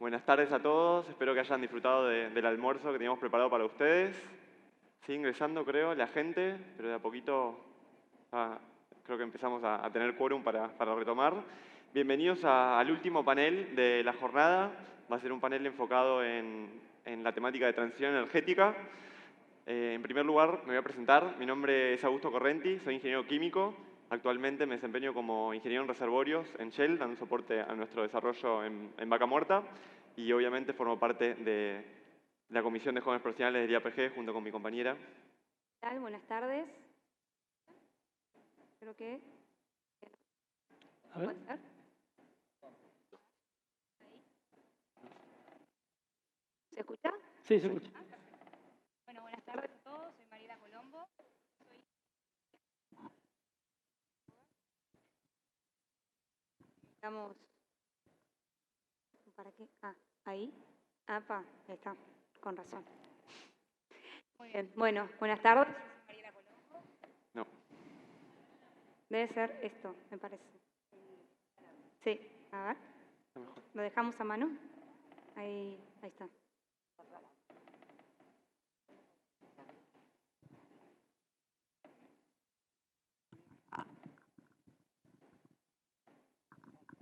buenas tardes a todos. Espero que hayan disfrutado del almuerzo que teníamos preparado para ustedes. Sigue ingresando, creo, la gente, pero de a poquito creo que empezamos a tener quórum para retomar. Bienvenidos al último panel de la jornada. Va a ser un panel enfocado en la temática de transición energética. En primer lugar, me voy a presentar. Mi nombre es Augusto Correnti, soy ingeniero químico. Actualmente me desempeño como ingeniero en reservorios en Shell, dando soporte a nuestro desarrollo en Vaca Muerta. Y obviamente formo parte de la Comisión de Jóvenes Profesionales del IAPG junto con mi compañera. ¿Qué tal? Buenas tardes. Creo que... A ver. ¿Puede ser? ¿Se escucha? Sí, se escucha. Bueno, buenas tardes a todos. Soy Mariela Colombo. Estamos... ¿Para qué? Ah, ahí. Ahí está. Con razón. Muy bien. Bueno, buenas tardes. Soy Mariela Colombo. No. Debe ser esto, me parece. Sí, a ver. ¿Lo dejamos a mano? Ahí está.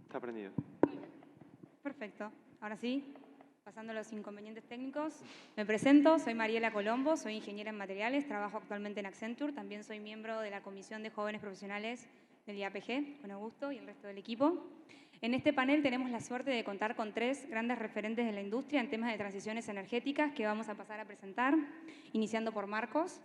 Está prendido. Perfecto. Ahora sí, pasando a los inconvenientes técnicos. Me presento, soy Mariela Colombo, soy ingeniera en materiales, trabajo actualmente en Accenture, también soy miembro de la Comisión de Jóvenes Profesionales del IAPG, con Augusto y el resto del equipo. En este panel tenemos la suerte de contar con 3 grandes referentes de la industria en temas de transiciones energéticas que vamos a pasar a presentar, iniciando por Marcos.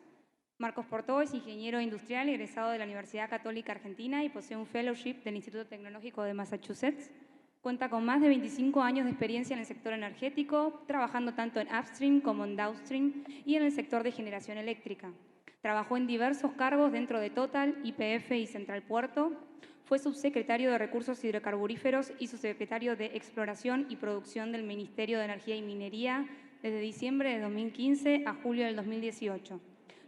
Marcos Portó es ingeniero industrial egresado de la Universidad Católica Argentina y posee un fellowship del Instituto Tecnológico de Massachusetts. Cuenta con más de 25 años de experiencia en el sector energético, trabajando tanto en upstream como en downstream y en el sector de generación eléctrica. Trabajó en diversos cargos dentro de Total, YPF y Central Puerto. Fue subsecretario de Recursos Hidrocarburíferos y subsecretario de Exploración y Producción del Ministerio de Energía y Minería desde diciembre de 2015 a julio del 2018.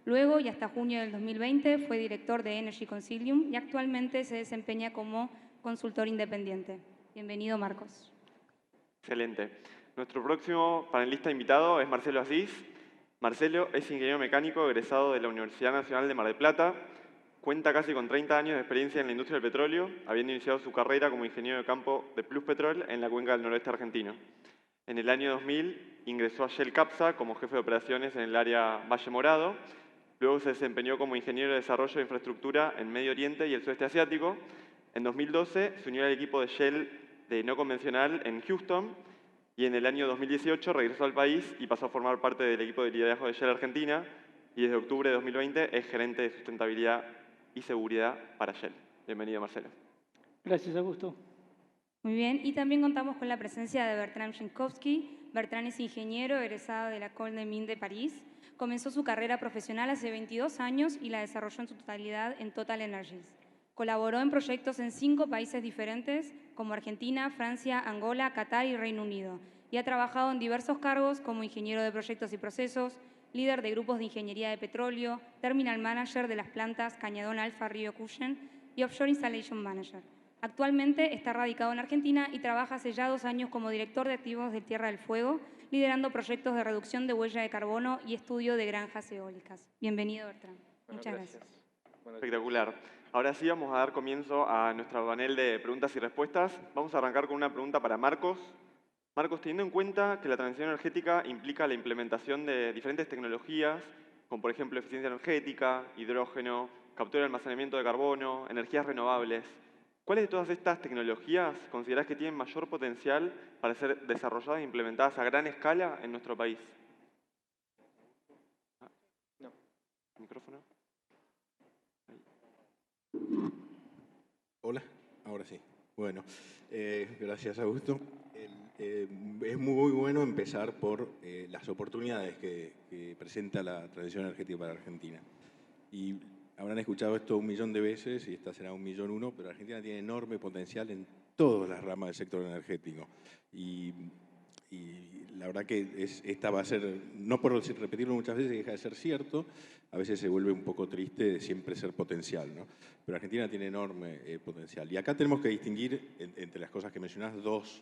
Luego, y hasta junio del 2020, fue director de Energy Consilium y actualmente se desempeña como consultor independiente. Bienvenido, Marcos. Excelente. Nuestro próximo panelista invitado es Marcelo Asís. Marcelo es ingeniero mecánico egresado de la Universidad Nacional de Mar del Plata. Cuenta casi con 30 años de experiencia en la industria del petróleo, habiendo iniciado su carrera como ingeniero de campo de Pluspetrol en la cuenca del noroeste argentino. En el año 2000 ingresó a Shell Capsa como jefe de operaciones en el área Valle Morado. Luego se desempeñó como ingeniero de desarrollo de infraestructura en Medio Oriente y el sudeste asiático. En 2012 se unió al equipo de Shell de no convencional en Houston y en el año 2018 regresó al país y pasó a formar parte del equipo de liderazgo de Shell Argentina y desde octubre de 2020 es gerente de sustentabilidad y seguridad para Shell. Bienvenido, Marcelo. Gracias, Augusto. Muy bien, y también contamos con la presencia de Bertrand Jankowski. Bertrand es ingeniero egresado de la École des Mines de París. Comenzó su carrera profesional hace 22 años y la desarrolló en su totalidad en Total Energies. Colaboró en proyectos en 5 países diferentes, como Argentina, Francia, Angola, Qatar y Reino Unido, y ha trabajado en diversos cargos como ingeniero de proyectos y procesos, líder de grupos de ingeniería de petróleo, terminal manager de las plantas Cañadón Alfa Río Cushen y offshore installation manager. Actualmente está radicado en Argentina y trabaja hace ya 2 años como director de activos de Tierra del Fuego, liderando proyectos de reducción de huella de carbono y estudio de granjas eólicas. Bienvenido, Bertrand. Muchas gracias. Espectacular. Ahora sí vamos a dar comienzo a nuestro panel de preguntas y respuestas. Vamos a arrancar con una pregunta para Marcos. Marcos, teniendo en cuenta que la transición energética implica la implementación de diferentes tecnologías, como por ejemplo eficiencia energética, hidrógeno, captura y almacenamiento de carbono, energías renovables, ¿cuáles de todas estas tecnologías considerás que tienen mayor potencial para ser desarrolladas e implementadas a gran escala en nuestro país? No. ¿Micrófono? Hola, ahora sí. Bueno, gracias, Augusto. Es muy bueno empezar por las oportunidades que presenta la transición energética para Argentina. Y habrán escuchado esto 1.000.000 de veces y esta será 1.000.001, pero Argentina tiene enorme potencial en todas las ramas del sector energético. Y la verdad que esta va a ser, no por repetirlo muchas veces, deja de ser cierto, a veces se vuelve un poco triste de siempre ser potencial, ¿no? Pero Argentina tiene enorme potencial. Y acá tenemos que distinguir, entre las cosas que mencionás, dos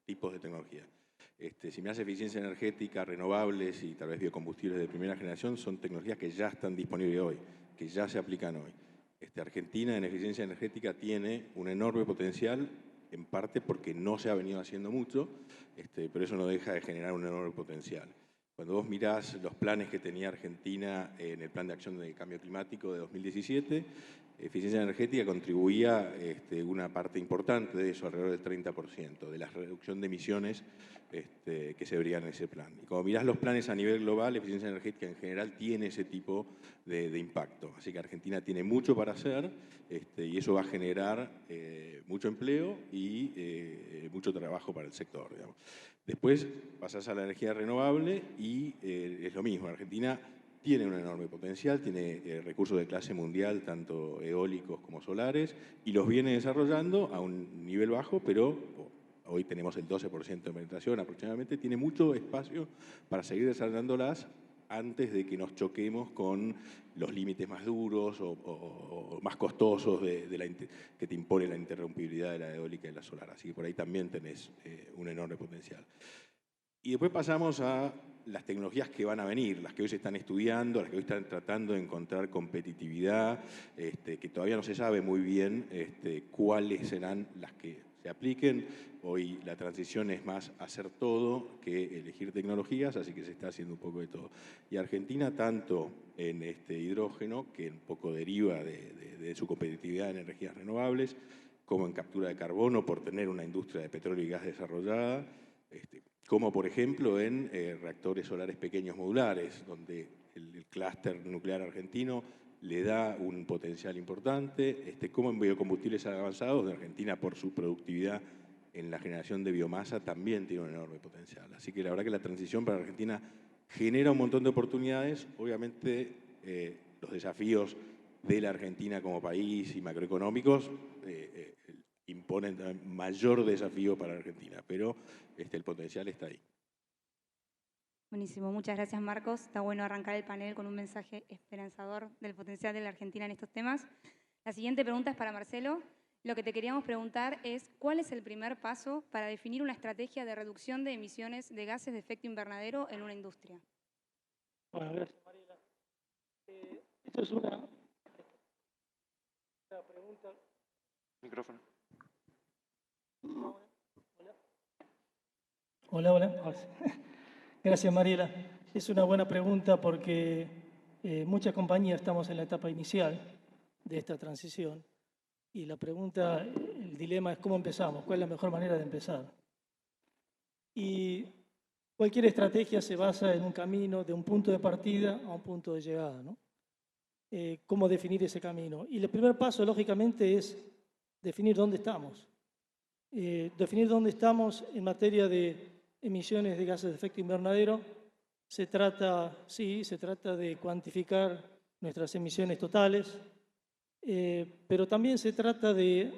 tipos de tecnología. Si me hace eficiencia energética, renovables y tal vez biocombustibles de primera generación, son tecnologías que ya están disponibles hoy, que ya se aplican hoy. Argentina en eficiencia energética tiene un enorme potencial, en parte porque no se ha venido haciendo mucho, pero eso no deja de generar un enorme potencial. Cuando vos mirás los planes que tenía Argentina en el Plan de Acción de Cambio Climático de 2017, eficiencia energética contribuía una parte importante de eso, alrededor del 30%, de la reducción de emisiones que se verían en ese plan. Y como mirás los planes a nivel global, eficiencia energética en general tiene ese tipo de impacto. Así que Argentina tiene mucho para hacer y eso va a generar mucho empleo y mucho trabajo para el sector, digamos. Después pasás a la energía renovable y es lo mismo. Argentina tiene un enorme potencial, tiene recursos de clase mundial, tanto eólicos como solares, y los viene desarrollando a un nivel bajo, pero hoy tenemos el 12% de penetración aproximadamente, tiene mucho espacio para seguir desarrollándolas antes de que nos choquemos con los límites más duros o más costosos que te impone la interrumpibilidad de la eólica y la solar. Así que por ahí también tenés un enorme potencial. Y después pasamos a las tecnologías que van a venir, las que hoy se están estudiando, las que hoy están tratando de encontrar competitividad, que todavía no se sabe muy bien cuáles serán las que se apliquen. Hoy la transición es más hacer todo que elegir tecnologías, así que se está haciendo un poco de todo. Y Argentina, tanto en hidrógeno, que un poco deriva de su competitividad en energías renovables, como en captura de carbono por tener una industria de petróleo y gas desarrollada, como por ejemplo en reactores solares pequeños modulares, donde el clúster nuclear argentino le da un potencial importante, como en biocombustibles avanzados, donde Argentina por su productividad en la generación de biomasa también tiene un enorme potencial. Así que la verdad que la transición para Argentina genera un montón de oportunidades, obviamente los desafíos de la Argentina como país y macroeconómicos imponen mayor desafío para Argentina, pero el potencial está ahí. Buenísimo, muchas gracias Marcos. Está bueno arrancar el panel con un mensaje esperanzador del potencial de la Argentina en estos temas. La siguiente pregunta es para Marcelo. Lo que te queríamos preguntar es, ¿cuál es el primer paso para definir una estrategia de reducción de emisiones de gases de efecto invernadero en una industria? Bueno, gracias Mariela. Esto es una pregunta. Micrófono. Hola. Gracias, Mariela. Es una buena pregunta porque muchas compañías estamos en la etapa inicial de esta transición y la pregunta, el dilema es cómo empezamos, cuál es la mejor manera de empezar. Y cualquier estrategia se basa en un camino de un punto de partida a un punto de llegada, ¿no? ¿Cómo definir ese camino? Y el primer paso, lógicamente, es definir dónde estamos. Definir dónde estamos en materia de emisiones de gases de efecto invernadero. Se trata de cuantificar nuestras emisiones totales, pero también se trata de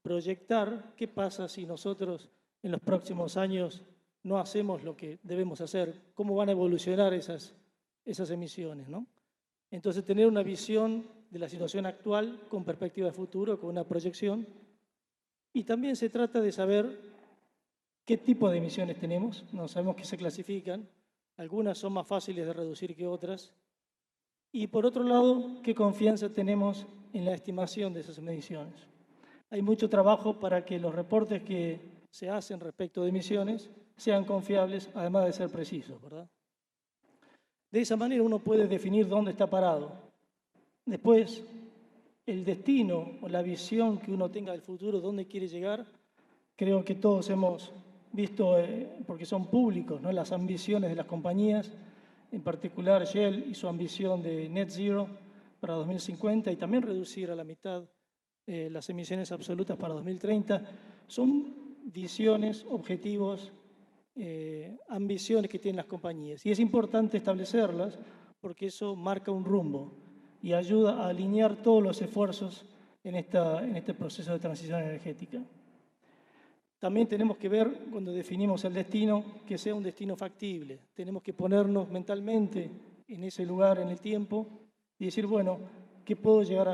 proyectar qué pasa si nosotros en los próximos años no hacemos lo que debemos hacer, cómo van a evolucionar esas emisiones, ¿no? Entonces, tener una visión de la situación actual con perspectiva de futuro, con una proyección. Y también se trata de saber qué tipo de emisiones tenemos. No sabemos que se clasifican. Algunas son más fáciles de reducir que otras. Y por otro lado, qué confianza tenemos en la estimación de esas mediciones. Hay mucho trabajo para que los reportes que se hacen respecto de emisiones sean confiables, además de ser precisos, ¿verdad? De esa manera uno puede definir dónde está parado. Después, el destino o la visión que uno tenga del futuro, dónde quiere llegar, creo que todos hemos visto, porque son públicos, ¿no?, las ambiciones de las compañías, en particular Shell y su ambición de Net Zero para 2050 y también reducir a la mitad las emisiones absolutas para 2030. Son visiones, objetivos, ambiciones que tienen las compañías. Y es importante establecerlas porque eso marca un rumbo y ayuda a alinear todos los esfuerzos en este proceso de transición energética. También tenemos que ver, cuando definimos el destino, que sea un destino factible. Tenemos que ponernos mentalmente en ese lugar, en el tiempo, y decir, bueno, ¿qué puedo llegar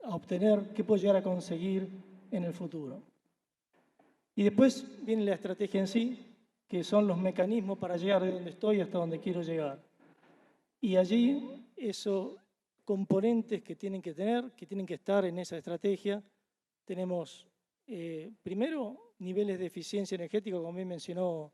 a obtener? ¿Qué puedo llegar a conseguir en el futuro? Y después viene la estrategia en sí, que son los mecanismos para llegar de donde estoy hasta donde quiero llegar. Y allí esos componentes que tienen que tener, que tienen que estar en esa estrategia, tenemos primero niveles de eficiencia energética, como bien mencionó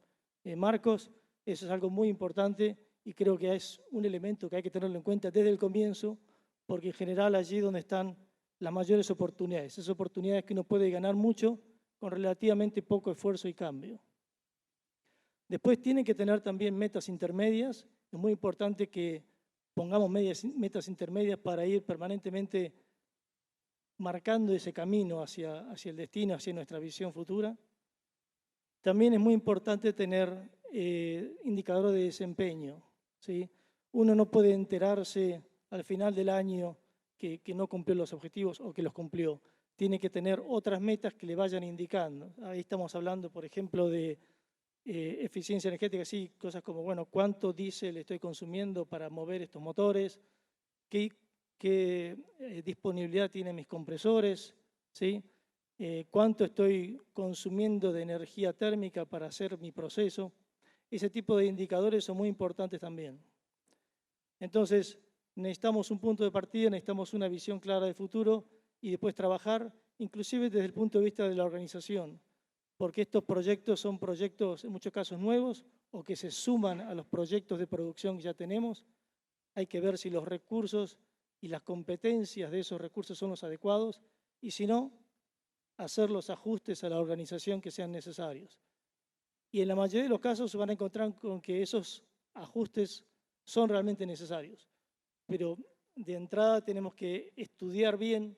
Marcos. Eso es algo muy importante y creo que es un elemento que hay que tenerlo en cuenta desde el comienzo, porque en general allí es donde están las mayores oportunidades, esas oportunidades que uno puede ganar mucho con relativamente poco esfuerzo y cambio. Después tienen que tener también metas intermedias. Es muy importante que pongamos metas intermedias para ir permanentemente marcando ese camino hacia el destino, hacia nuestra visión futura. También es muy importante tener indicadores de desempeño, ¿sí? Uno no puede enterarse al final del año que no cumplió los objetivos o que los cumplió. Tiene que tener otras metas que le vayan indicando. Ahí estamos hablando, por ejemplo, de eficiencia energética, sí, cosas como, bueno, ¿cuánto diésel estoy consumiendo para mover estos motores? ¿Qué disponibilidad tienen mis compresores? ¿Sí? ¿Cuánto estoy consumiendo de energía térmica para hacer mi proceso? Ese tipo de indicadores son muy importantes también. Entonces, necesitamos un punto de partida, necesitamos una visión clara de futuro y después trabajar, inclusive desde el punto de vista de la organización, porque estos proyectos son proyectos en muchos casos nuevos o que se suman a los proyectos de producción que ya tenemos. Hay que ver si los recursos y las competencias de esos recursos son los adecuados y si no, hacer los ajustes a la organización que sean necesarios. Y en la mayoría de los casos se van a encontrar con que esos ajustes son realmente necesarios. Pero de entrada tenemos que estudiar bien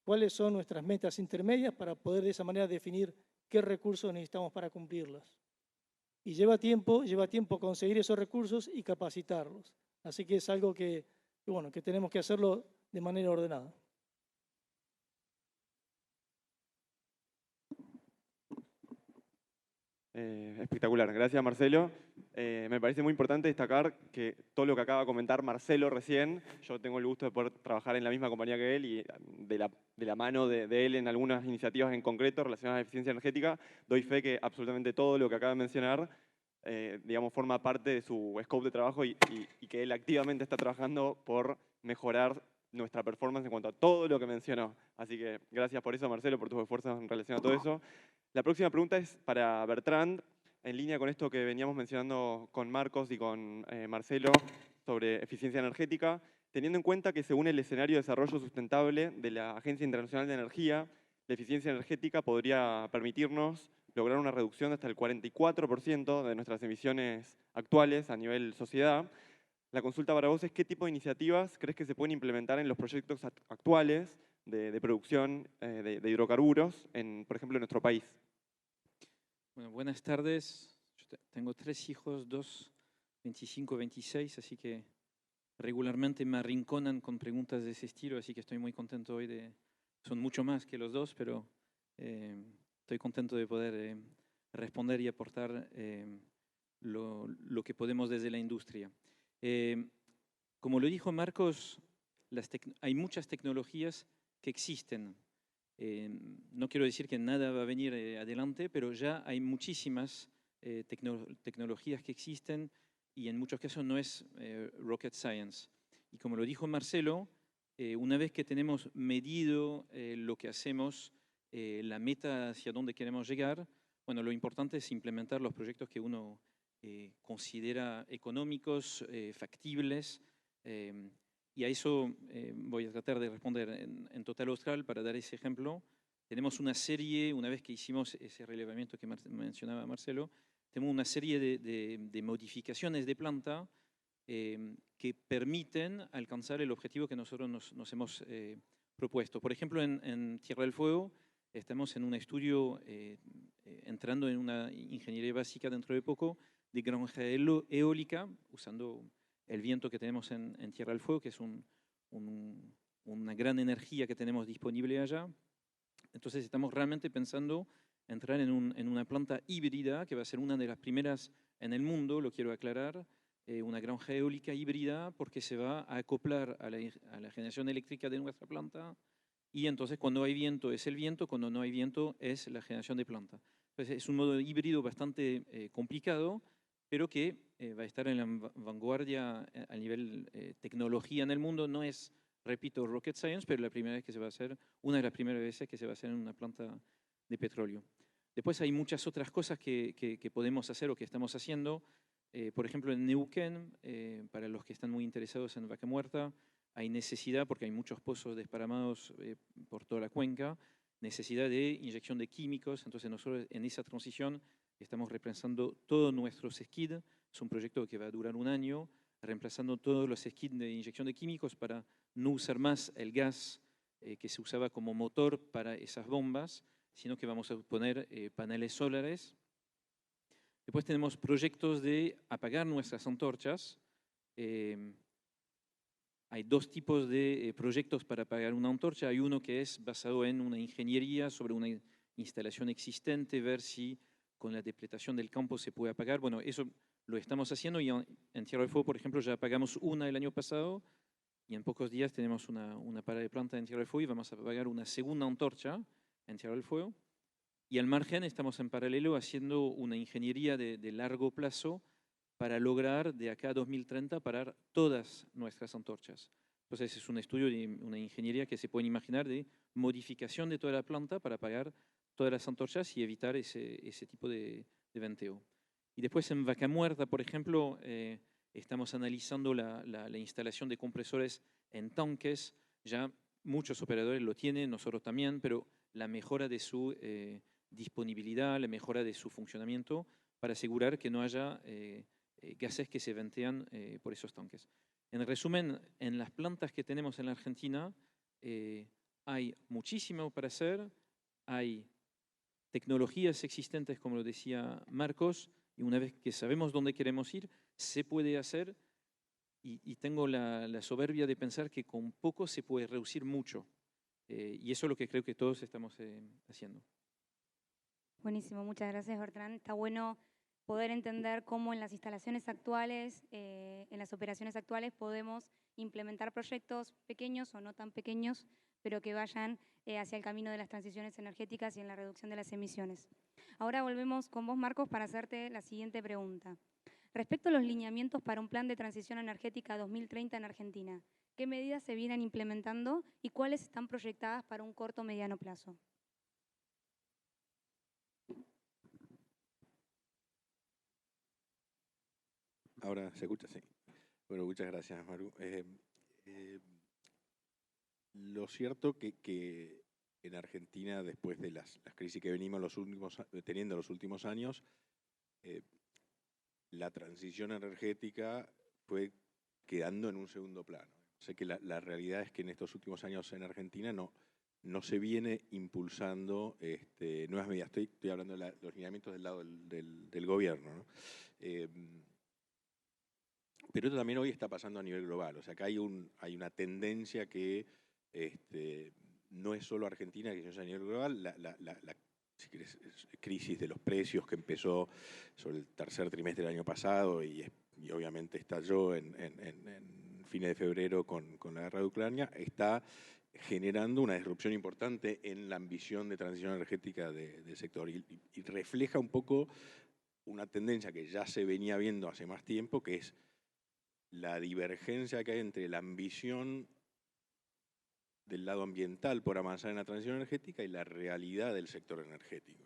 cuáles son nuestras metas intermedias para poder de esa manera definir qué recursos necesitamos para cumplirlas. Y lleva tiempo conseguir esos recursos y capacitarlos. Así que es algo que tenemos que hacerlo de manera ordenada. Espectacular, gracias Marcelo. Me parece muy importante destacar que todo lo que acaba de comentar Marcelo recién, yo tengo el gusto de poder trabajar en la misma compañía que él y de la mano de él en algunas iniciativas en concreto relacionadas a eficiencia energética, doy fe que absolutamente todo lo que acaba de mencionar digamos, forma parte de su scope de trabajo y que él activamente está trabajando por mejorar nuestra performance en cuanto a todo lo que mencionó. Así que gracias por eso, Marcelo, por tus esfuerzos en relación a todo eso. La próxima pregunta es para Bertrand, en línea con esto que veníamos mencionando con Marcos y con Marcelo sobre eficiencia energética, teniendo en cuenta que según el escenario de desarrollo sustentable de la Agencia Internacional de Energía, la eficiencia energética podría permitirnos lograr una reducción de hasta el 44% de nuestras emisiones actuales a nivel sociedad. La consulta para vos es qué tipo de iniciativas crees que se pueden implementar en los proyectos actuales de producción de hidrocarburos, por ejemplo, en nuestro país. Bueno, buenas tardes. Yo tengo 3 hijos, 2, 25, 26, así que regularmente me arrinconan con preguntas de ese estilo, así que estoy muy contento hoy son mucho más que los dos, pero estoy contento de poder responder y aportar lo que podemos desde la industria. Como lo dijo Marcos, hay muchas tecnologías que existen. No quiero decir que nada va a venir adelante, pero ya hay muchísimas tecnologías que existen y en muchos casos no es rocket science. Y como lo dijo Marcelo, una vez que tenemos medido lo que hacemos, la meta hacia dónde queremos llegar, bueno, lo importante es implementar los proyectos que uno considera económicos, factibles, y a eso voy a tratar de responder en Total Austral para dar ese ejemplo. Tenemos una serie, una vez que hicimos ese relevamiento que mencionaba Marcelo, tenemos una serie de modificaciones de planta que permiten alcanzar el objetivo que nosotros nos hemos propuesto. Por ejemplo, en Tierra del Fuego estamos en un estudio, entrando en una ingeniería básica dentro de poco, de granja eólica, usando el viento que tenemos en Tierra del Fuego, que es una gran energía que tenemos disponible allá. Entonces estamos realmente pensando entrar en una planta híbrida, que va a ser una de las primeras en el mundo, lo quiero aclarar, una granja eólica híbrida, porque se va a acoplar a la generación eléctrica de nuestra planta y entonces cuando hay viento es el viento, cuando no hay viento es la generación de planta. Entonces es un modo híbrido bastante complicado, pero que va a estar en la vanguardia a nivel tecnología en el mundo. No es, repito, rocket science, pero la primera vez que se va a hacer, una de las primeras veces que se va a hacer en una planta de petróleo. Después hay muchas otras cosas que podemos hacer o que estamos haciendo. Por ejemplo, en Neuquén, para los que están muy interesados en Vaca Muerta, hay necesidad, porque hay muchos pozos desparramados por toda la cuenca, necesidad de inyección de químicos. Entonces nosotros en esa transición estamos reemplazando todos nuestros skids. Es un proyecto que va a durar un año, reemplazando todos los skids de inyección de químicos para no usar más el gas que se usaba como motor para esas bombas, sino que vamos a poner paneles solares. Después tenemos proyectos de apagar nuestras antorchas. Hay dos tipos de proyectos para apagar una antorcha. Hay uno que es basado en una ingeniería sobre una instalación existente, ver si con la depletación del campo se puede apagar. Bueno, eso lo estamos haciendo y en Tierra del Fuego, por ejemplo, ya apagamos una el año pasado y en pocos días tenemos una parada de planta en Tierra del Fuego y vamos a apagar una segunda antorcha en Tierra del Fuego. Y al margen estamos en paralelo haciendo una ingeniería de largo plazo para lograr de acá a 2030 parar todas nuestras antorchas. Entonces es un estudio de una ingeniería que se pueden imaginar de modificación de toda la planta para apagar todas las antorchas y evitar ese tipo de venteo. Y después en Vaca Muerta, por ejemplo, estamos analizando la instalación de compresores en tanques. Ya muchos operadores lo tienen, nosotros también, pero la mejora de su disponibilidad, la mejora de su funcionamiento para asegurar que no haya gases que se ventean por esos tanques. En resumen, en las plantas que tenemos en la Argentina hay muchísimo para hacer, hay tecnologías existentes, como lo decía Marcos, y una vez que sabemos dónde queremos ir, se puede hacer, y tengo la soberbia de pensar que con poco se puede reducir mucho. Y eso es lo que creo que todos estamos haciendo. Buenísimo, muchas gracias, Bertrand. Está bueno poder entender cómo en las instalaciones actuales, en las operaciones actuales, podemos implementar proyectos pequeños o no tan pequeños, pero que vayan hacia el camino de las transiciones energéticas y en la reducción de las emisiones. Ahora volvemos con vos, Marcos, para hacerte la siguiente pregunta. Respecto a los lineamientos para un plan de transición energética 2030 en Argentina, ¿qué medidas se vienen implementando y cuáles están proyectadas para un corto o mediano plazo? Ahora se escucha, sí. Bueno, muchas gracias, Maru. Lo cierto que en Argentina, después de las crisis que venimos teniendo los últimos años, la transición energética fue quedando en un segundo plano. Sé que la realidad es que en estos últimos años en Argentina no se viene impulsando nuevas medidas. Estoy hablando de los lineamientos del lado del gobierno, ¿no? Pero esto también hoy está pasando a nivel global. O sea, que hay una tendencia que no es solo Argentina, que es a nivel global. La si querés, crisis de los precios que empezó sobre el tercer trimestre del año pasado y obviamente estalló en fines de febrero con la guerra de Ucrania, está generando una disrupción importante en la ambición de transición energética del sector y refleja un poco una tendencia que ya se venía viendo hace más tiempo, que es la divergencia que hay entre la ambición del lado ambiental por avanzar en la transición energética y la realidad del sector energético.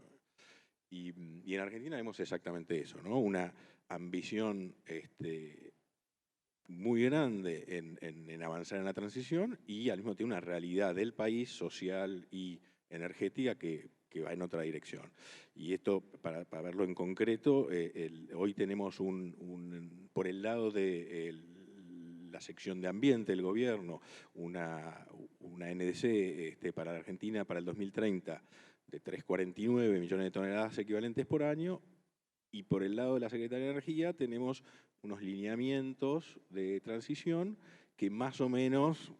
Y en Argentina vemos exactamente eso, ¿no? Una ambición muy grande en avanzar en la transición y al mismo tiempo una realidad del país social y energética que va en otra dirección. Y esto, para verlo en concreto, hoy tenemos por el lado de la sección de ambiente del gobierno, una NDC para la Argentina para el 2030 de 3,49 millones de toneladas equivalentes por año, y por el lado de la Secretaría de Energía tenemos unos lineamientos de transición que más o menos,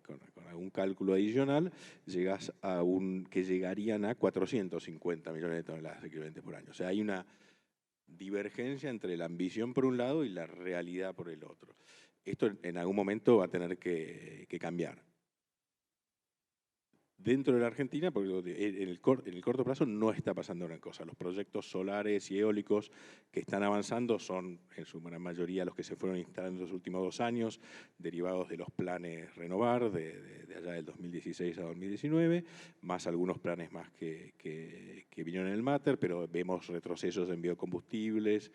con algún cálculo adicional, que llegarían a 450 millones de toneladas equivalentes por año. O sea, hay una divergencia entre la ambición por un lado y la realidad por el otro. Esto en algún momento va a tener que cambiar. dentro de la Argentina, porque en el corto plazo no está pasando gran cosa. Los proyectos solares y eólicos que están avanzando son en su gran mayoría los que se fueron instalando en los últimos 2 años, derivados de los planes Renovar de allá del 2016 a 2019, más algunos planes más que vinieron en el MATER, pero vemos retrocesos en biocombustibles.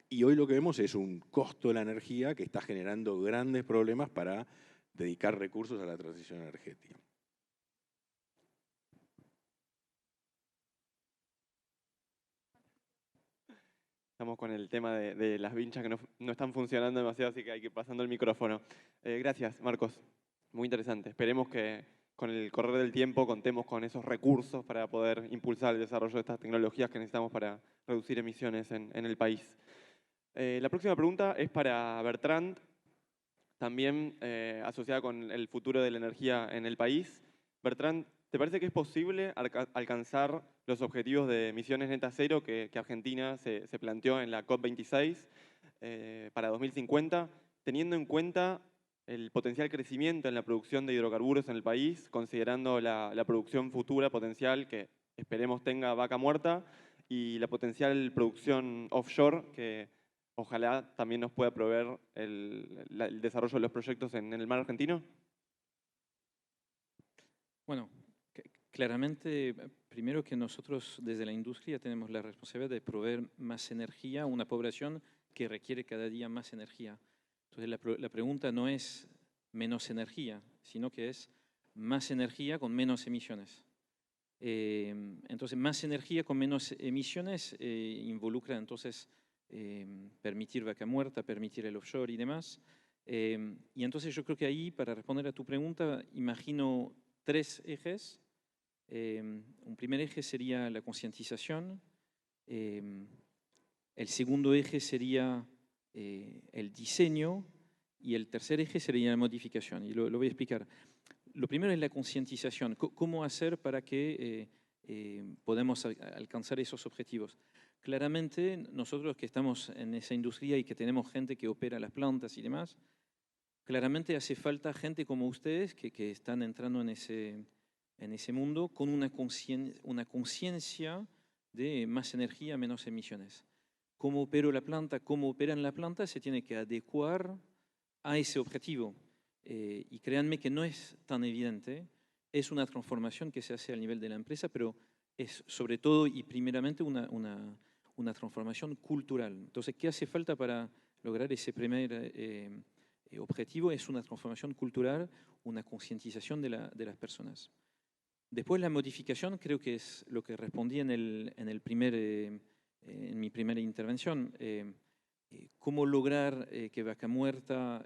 Y hoy lo que vemos es un costo de la energía que está generando grandes problemas para dedicar recursos a la transición energética. Estamos con el tema de las vinchas que no están funcionando demasiado, así que hay que ir pasando el micrófono. Gracias, Marcos. Muy interesante. Esperemos que con el correr del tiempo contemos con esos recursos para poder impulsar el desarrollo de estas tecnologías que necesitamos para reducir emisiones en el país. La próxima pregunta es para Bertrand, también asociada con el futuro de la energía en el país. Bertrand, ¿te parece que es posible alcanzar los objetivos de emisiones netas cero que Argentina se planteó en la COP26 para 2050, teniendo en cuenta el potencial crecimiento en la producción de hidrocarburos en el país, considerando la producción futura potencial que esperemos tenga Vaca Muerta y la potencial producción offshore que ojalá también nos pueda proveer el desarrollo de los proyectos en el mar argentino? Bueno, claramente, primero que nosotros desde la industria tenemos la responsabilidad de proveer más energía a una población que requiere cada día más energía. Entonces la pregunta no es menos energía, sino que es más energía con menos emisiones. Entonces, más energía con menos emisiones involucra entonces permitir Vaca Muerta, permitir el offshore y demás. Y entonces yo creo que ahí, para responder a tu pregunta, imagino 3 ejes. Un primer eje sería la concientización. El segundo eje sería el diseño. Y el tercer eje sería la modificación. Y lo voy a explicar. Lo primero es la concientización. ¿Cómo hacer para que podamos alcanzar esos objetivos? Claramente, nosotros que estamos en esa industria y que tenemos gente que opera las plantas y demás, claramente hace falta gente como ustedes que están entrando en ese mundo con una conciencia de más energía, menos emisiones. Cómo opero la planta, cómo operan la planta, se tiene que adecuar a ese objetivo. Y créanme que no es tan evidente, es una transformación que se hace al nivel de la empresa, pero es sobre todo y primeramente una transformación cultural. Entonces, ¿qué hace falta para lograr ese primer objetivo? Es una transformación cultural, una concientización de las personas. Después la modificación, creo que es lo que respondí en mi primera intervención. ¿Cómo lograr que Vaca Muerta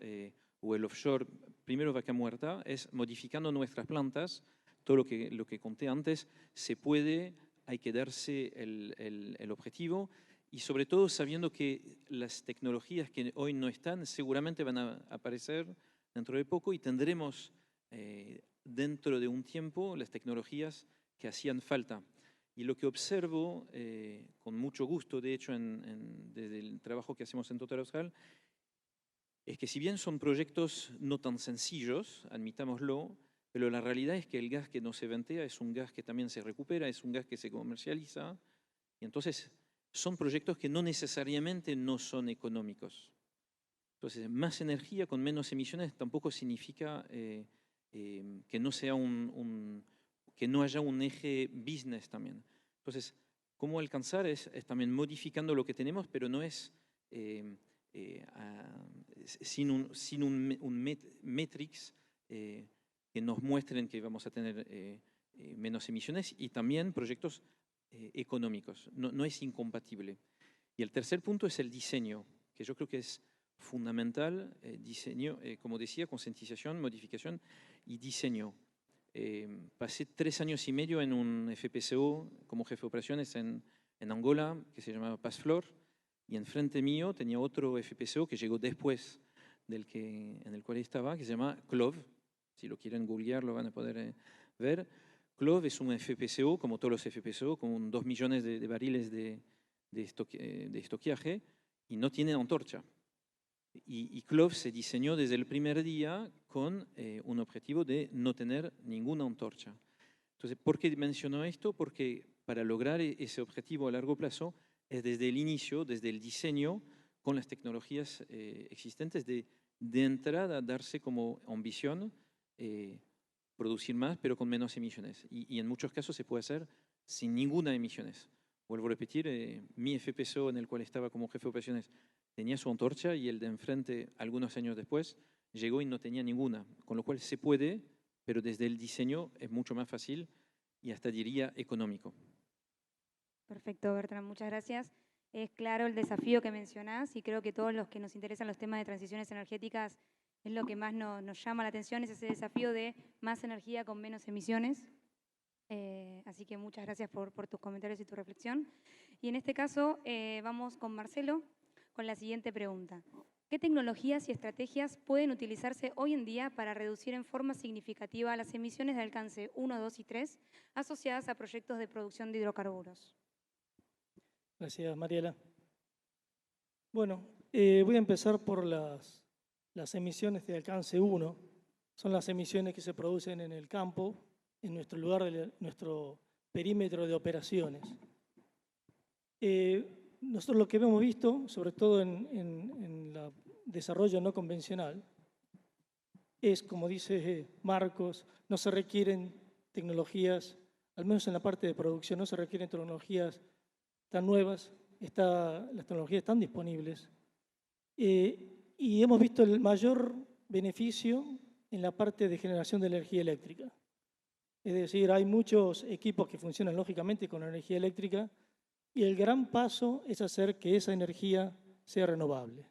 o el offshore, primero Vaca Muerta, es modificando nuestras plantas, todo lo que conté antes, se puede, hay que darse el objetivo y sobre todo sabiendo que las tecnologías que hoy no están seguramente van a aparecer dentro de poco y tendremos dentro de un tiempo las tecnologías que hacían falta. Y lo que observo con mucho gusto, de hecho, desde el trabajo que hacemos en Total Austral, es que si bien son proyectos no tan sencillos, admitámoslo, pero la realidad es que el gas que no se ventea es un gas que también se recupera, es un gas que se comercializa, y entonces son proyectos que no necesariamente no son económicos. Entonces, más energía con menos emisiones tampoco significa que no sea que no haya un eje business también. Entonces, ¿cómo alcanzar? Es también modificando lo que tenemos, pero no es sin un metrics que nos muestren que vamos a tener menos emisiones y también proyectos económicos. No es incompatible. Y el tercer punto es el diseño, que yo creo que es fundamental, diseño, como decía, concientización, modificación y diseño. Pasé 3 años y medio en un FPSO como jefe de operaciones en Angola, que se llamaba Pazflor, y enfrente mío tenía otro FPSO que llegó después en el cual estaba, que se llama CLOV. Si lo quieren googlear lo van a poder ver. CLOV es un FPSO, como todos los FPSO, con 2 millones de barriles de estoqueaje y no tiene antorcha. Y CLOV se diseñó desde el primer día con un objetivo de no tener ninguna antorcha. Entonces, ¿por qué menciono esto? Porque para lograr ese objetivo a largo plazo es desde el inicio, desde el diseño, con las tecnologías existentes, de entrada darse como ambición producir más, pero con menos emisiones. Y en muchos casos se puede hacer sin ninguna emisiones. Vuelvo a repetir, mi FPSO en el cual estaba como jefe de operaciones tenía su antorcha y el de enfrente, algunos años después, llegó y no tenía ninguna. Con lo cual se puede, pero desde el diseño es mucho más fácil y hasta diría económico. Perfecto, Bertrand, muchas gracias. Es claro el desafío que mencionás y creo que todos los que nos interesan los temas de transiciones energéticas es lo que más nos llama la atención, es ese desafío de más energía con menos emisiones. Así que muchas gracias por tus comentarios y tu reflexión. Y en este caso vamos con Marcelo con la siguiente pregunta. ¿Qué tecnologías y estrategias pueden utilizarse hoy en día para reducir en forma significativa las emisiones de alcance 1, 2 y 3 asociadas a proyectos de producción de hidrocarburos? Gracias, Mariela. Bueno, voy a empezar por las emisiones de alcance 1. Son las emisiones que se producen en el campo, en nuestro lugar, nuestro perímetro de operaciones. Nosotros lo que hemos visto, sobre todo en el desarrollo no convencional, es, como dice Marcos, no se requieren tecnologías, al menos en la parte de producción, no se requieren tecnologías tan nuevas, las tecnologías están disponibles. Y hemos visto el mayor beneficio en la parte de generación de energía eléctrica. Es decir, hay muchos equipos que funcionan lógicamente con energía eléctrica y el gran paso es hacer que esa energía sea renovable.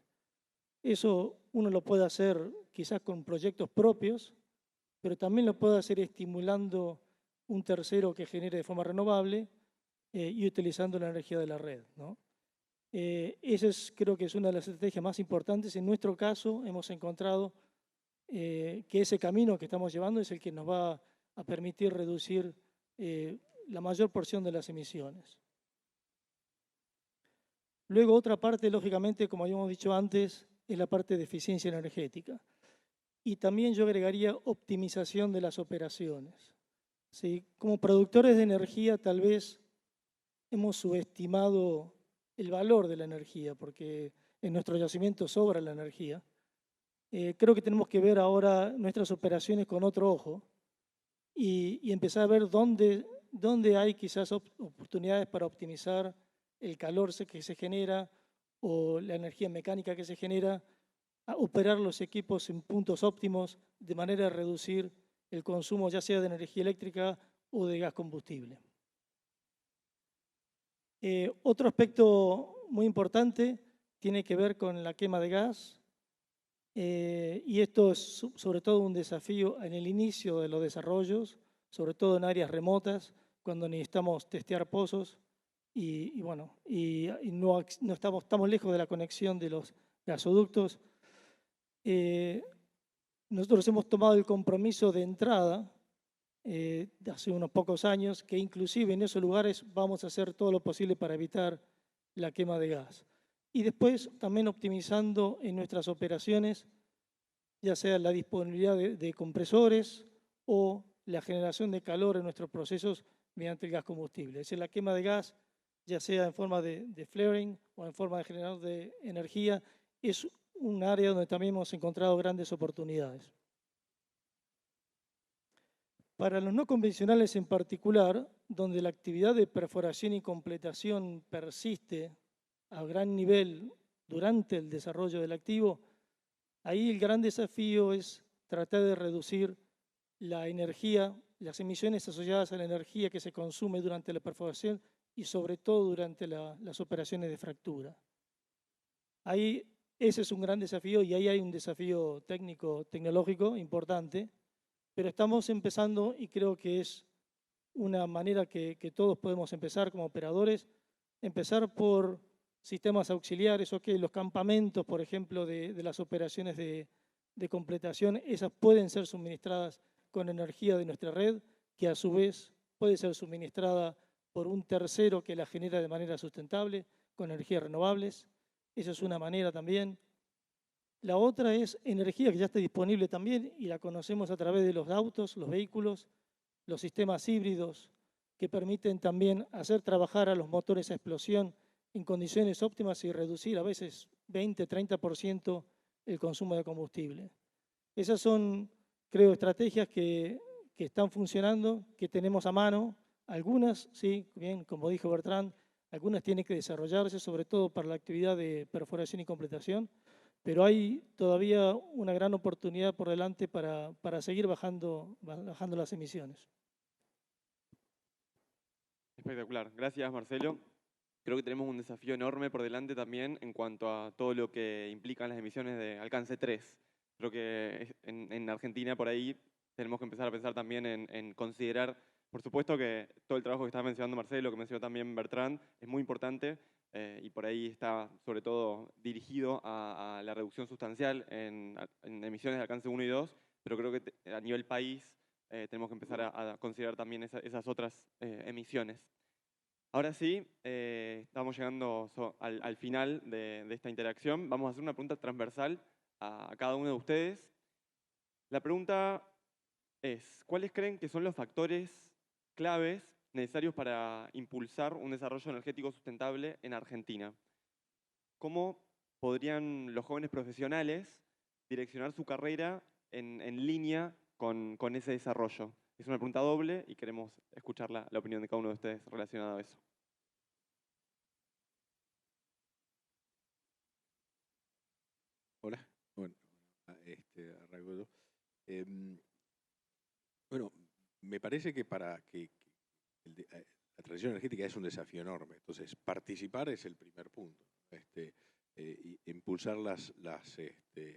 Eso uno lo puede hacer quizás con proyectos propios, pero también lo puede hacer estimulando un tercero que genere de forma renovable y utilizando la energía de la red, ¿no? Creo que es una de las estrategias más importantes. En nuestro caso hemos encontrado que ese camino que estamos llevando es el que nos va a permitir reducir la mayor porción de las emisiones. Luego otra parte, lógicamente, como habíamos dicho antes, es la parte de eficiencia energética. Y también yo agregaría optimización de las operaciones. ¿Sí? Como productores de energía tal vez hemos subestimado el valor de la energía, porque en nuestro yacimiento sobra la energía. Creo que tenemos que ver ahora nuestras operaciones con otro ojo y empezar a ver dónde hay quizás oportunidades para optimizar el calor que se genera o la energía mecánica que se genera, a operar los equipos en puntos óptimos de manera a reducir el consumo ya sea de energía eléctrica o de gas combustible. Otro aspecto muy importante tiene que ver con la quema de gas y esto es sobre todo un desafío en el inicio de los desarrollos, sobre todo en áreas remotas, cuando necesitamos testear pozos y no estamos lejos de la conexión de los gasoductos. Nosotros hemos tomado el compromiso de entrada hace unos pocos años, que inclusive en esos lugares vamos a hacer todo lo posible para evitar la quema de gas. Y después también optimizando en nuestras operaciones, ya sea la disponibilidad de compresores o la generación de calor en nuestros procesos mediante el gas combustible. Es decir, la quema de gas, ya sea en forma de flaring o en forma de generador de energía, es un área donde también hemos encontrado grandes oportunidades. Para los no convencionales en particular, donde la actividad de perforación y completación persiste a gran nivel durante el desarrollo del activo, ahí el gran desafío es tratar de reducir la energía, las emisiones asociadas a la energía que se consume durante la perforación y sobre todo durante las operaciones de fractura. Ahí ese es un gran desafío y ahí hay un desafío tecnológico importante. Pero estamos empezando y creo que es una manera que todos podemos empezar como operadores, empezar por sistemas auxiliares, los campamentos, por ejemplo, de las operaciones de completación, esas pueden ser suministradas con energía de nuestra red, que a su vez puede ser suministrada por un tercero que la genera de manera sustentable, con energías renovables. Esa es una manera también. La otra es energía que ya está disponible también y la conocemos a través de los autos, los vehículos, los sistemas híbridos que permiten también hacer trabajar a los motores a explosión en condiciones óptimas y reducir a veces 20-30% el consumo de combustible. Esas son, creo, estrategias que están funcionando, que tenemos a mano. Algunas, sí, bien, como dijo Bertrand, algunas tienen que desarrollarse, sobre todo para la actividad de perforación y completación, pero hay todavía una gran oportunidad por delante para seguir bajando las emisiones. Espectacular. Gracias, Marcelo. Creo que tenemos un desafío enorme por delante también en cuanto a todo lo que implican las emisiones de alcance 3. Creo que en Argentina por ahí tenemos que empezar a pensar también en considerar, por supuesto que todo el trabajo que estaba mencionando Marcelo, que mencionó también Bertrand, es muy importante y por ahí está sobre todo dirigido a la reducción sustancial en emisiones de alcance 1 y 2, pero creo que a nivel país tenemos que empezar a considerar también esas otras emisiones. Ahora sí, estamos llegando al final de esta interacción. Vamos a hacer una pregunta transversal a cada uno de ustedes. La pregunta es, ¿cuáles creen que son los factores claves necesarios para impulsar un desarrollo energético sustentable en Argentina? ¿Cómo podrían los jóvenes profesionales direccionar su carrera en línea con ese desarrollo? Es una pregunta doble y queremos escuchar la opinión de cada uno de ustedes relacionado a eso. Hola, bueno, arranco yo. Bueno, me parece que para que la transición energética es un desafío enorme, entonces participar es el primer punto. Impulsar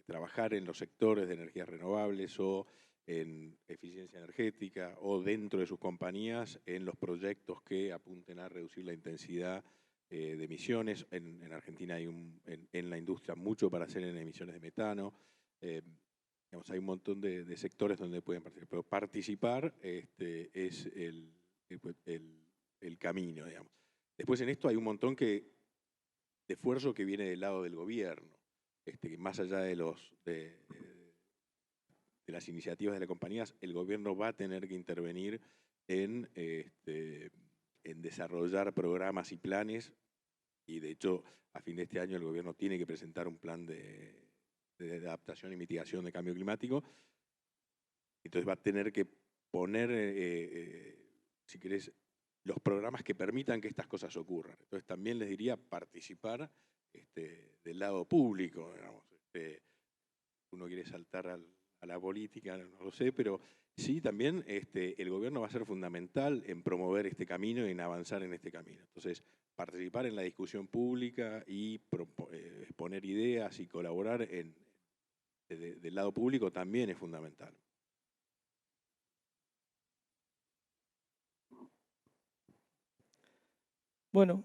trabajar en los sectores de energías renovables o en eficiencia energética o dentro de sus compañías en los proyectos que apunten a reducir la intensidad de emisiones. En Argentina hay en la industria mucho para hacer en emisiones de metano. Digamos, hay un montón de sectores donde pueden participar, pero participar es el camino, digamos. Después en esto hay un montón de esfuerzo que viene del lado del gobierno, que más allá de las iniciativas de las compañías, el gobierno va a tener que intervenir en desarrollar programas y planes, y de hecho a fin de este año el gobierno tiene que presentar un plan de adaptación y mitigación de cambio climático. Entonces va a tener que poner, si querés, los programas que permitan que estas cosas ocurran. Entonces también les diría participar del lado público, digamos. Uno quiere saltar a la política, no lo sé, pero sí también el gobierno va a ser fundamental en promover este camino y en avanzar en este camino. Entonces, participar en la discusión pública y exponer ideas y colaborar del lado público también es fundamental. Bueno,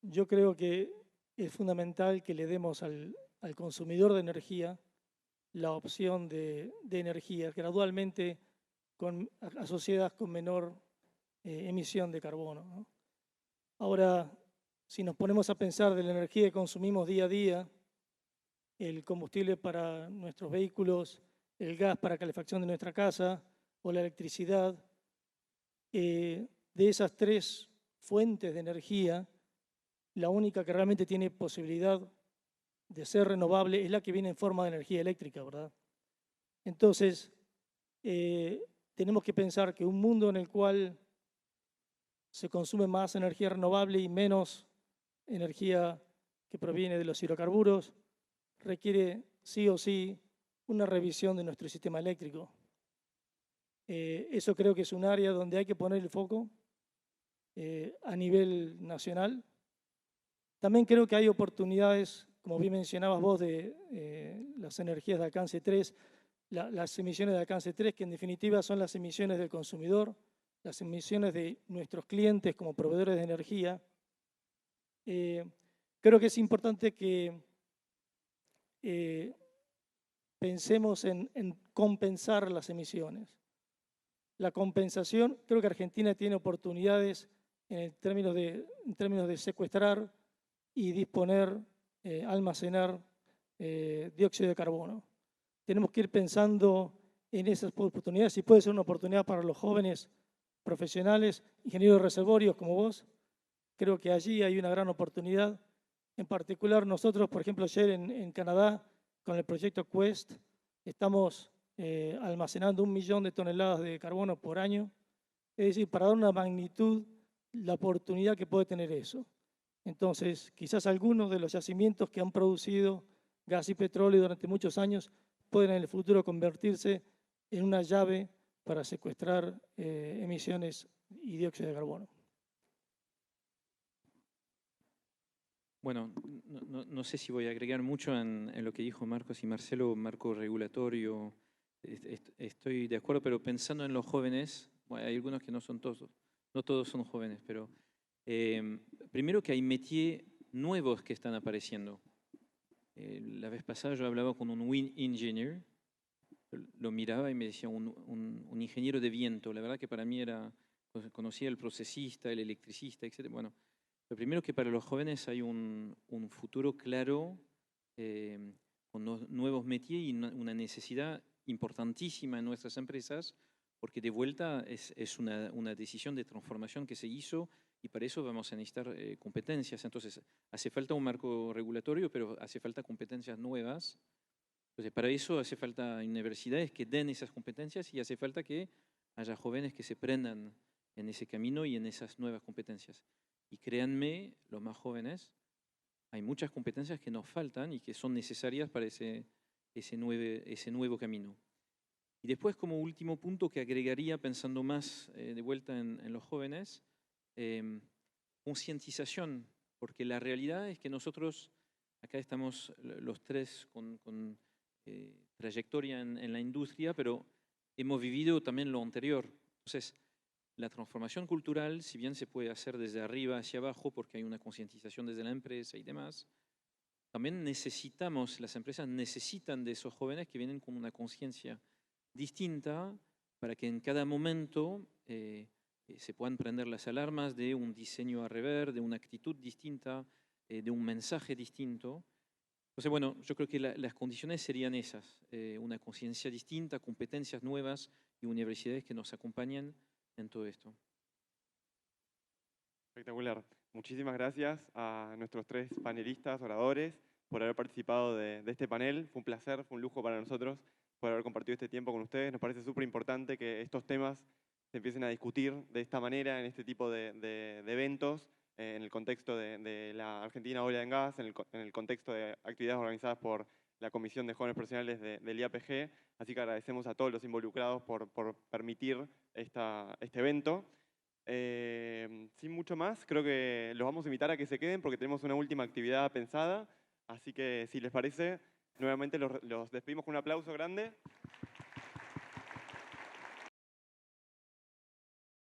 yo creo que es fundamental que le demos al consumidor de energía la opción de energía gradualmente asociadas con menor emisión de carbono, ¿no? Ahora, si nos ponemos a pensar de la energía que consumimos día a día, el combustible para nuestros vehículos, el gas para calefacción de nuestra casa o la electricidad, de esas tres fuentes de energía, la única que realmente tiene posibilidad de ser renovable es la que viene en forma de energía eléctrica, ¿verdad? Entonces, tenemos que pensar que un mundo en el cual se consume más energía renovable y menos energía que proviene de los hidrocarburos requiere sí o sí una revisión de nuestro sistema eléctrico. Eso creo que es un área donde hay que poner el foco a nivel nacional. También creo que hay oportunidades, como bien mencionabas vos, de las energías de alcance 3, las emisiones de alcance 3, que en definitiva son las emisiones del consumidor, las emisiones de nuestros clientes como proveedores de energía. Creo que es importante que pensemos en compensar las emisiones. La compensación, creo que Argentina tiene oportunidades en términos de secuestrar y disponer, almacenar dióxido de carbono. Tenemos que ir pensando en esas oportunidades, si puede ser una oportunidad para los jóvenes profesionales, ingenieros de reservorios como vos. Creo que allí hay una gran oportunidad. En particular nosotros, por ejemplo, ayer en Canadá, con el proyecto Quest, estamos almacenando 1 millón de toneladas de carbono por año. Es decir, para dar una magnitud, la oportunidad que puede tener eso. Entonces, quizás algunos de los yacimientos que han producido gas y petróleo durante muchos años pueden en el futuro convertirse en una llave para secuestrar emisiones y dióxido de carbono. Bueno, no sé si voy a agregar mucho en lo que dijo Marcos y Marcelo, marco regulatorio. Estoy de acuerdo, pero pensando en los jóvenes, bueno, hay algunos que no todos son jóvenes, pero primero que hay métiers nuevos que están apareciendo. La vez pasada yo hablaba con un wind engineer, lo miraba y me decía un ingeniero de viento. La verdad que para mí conocía el procesista, el electricista, etc. Bueno, lo primero que para los jóvenes hay un futuro claro con nuevos métiers y una necesidad importantísima en nuestras empresas, porque de vuelta es una decisión de transformación que se hizo y para eso vamos a necesitar competencias. Entonces, hace falta un marco regulatorio, pero hace falta competencias nuevas. Entonces, para eso hace falta universidades que den esas competencias y hace falta que haya jóvenes que se prendan en ese camino y en esas nuevas competencias. Y créanme, los más jóvenes, hay muchas competencias que nos faltan y que son necesarias para ese nuevo camino. Y después, como último punto que agregaría, pensando más de vuelta en los jóvenes, concientización, porque la realidad es que nosotros, acá estamos los tres con trayectoria en la industria, pero hemos vivido también lo anterior. Entonces, la transformación cultural, si bien se puede hacer desde arriba hacia abajo, porque hay una concientización desde la empresa y demás, también las empresas necesitan de esos jóvenes que vienen con una conciencia distinta para que en cada momento se puedan prender las alarmas de un diseño a rever, de una actitud distinta, de un mensaje distinto. Entonces, bueno, yo creo que las condiciones serían esas, una conciencia distinta, competencias nuevas y universidades que nos acompañen en todo esto. Espectacular. Muchísimas gracias a nuestros 3 panelistas, oradores, por haber participado de este panel. Fue un placer, fue un lujo para nosotros por haber compartido este tiempo con ustedes. Nos parece súper importante que estos temas se empiecen a discutir de esta manera, en este tipo de eventos, en el contexto de la Argentina Oil and Gas, en el contexto de actividades organizadas por la Comisión de Jóvenes Profesionales del IAPG. Así que agradecemos a todos los involucrados por permitir este evento. Sin mucho más, creo que los vamos a invitar a que se queden porque tenemos una última actividad pensada. Así que si les parece, nuevamente los despedimos con un aplauso grande.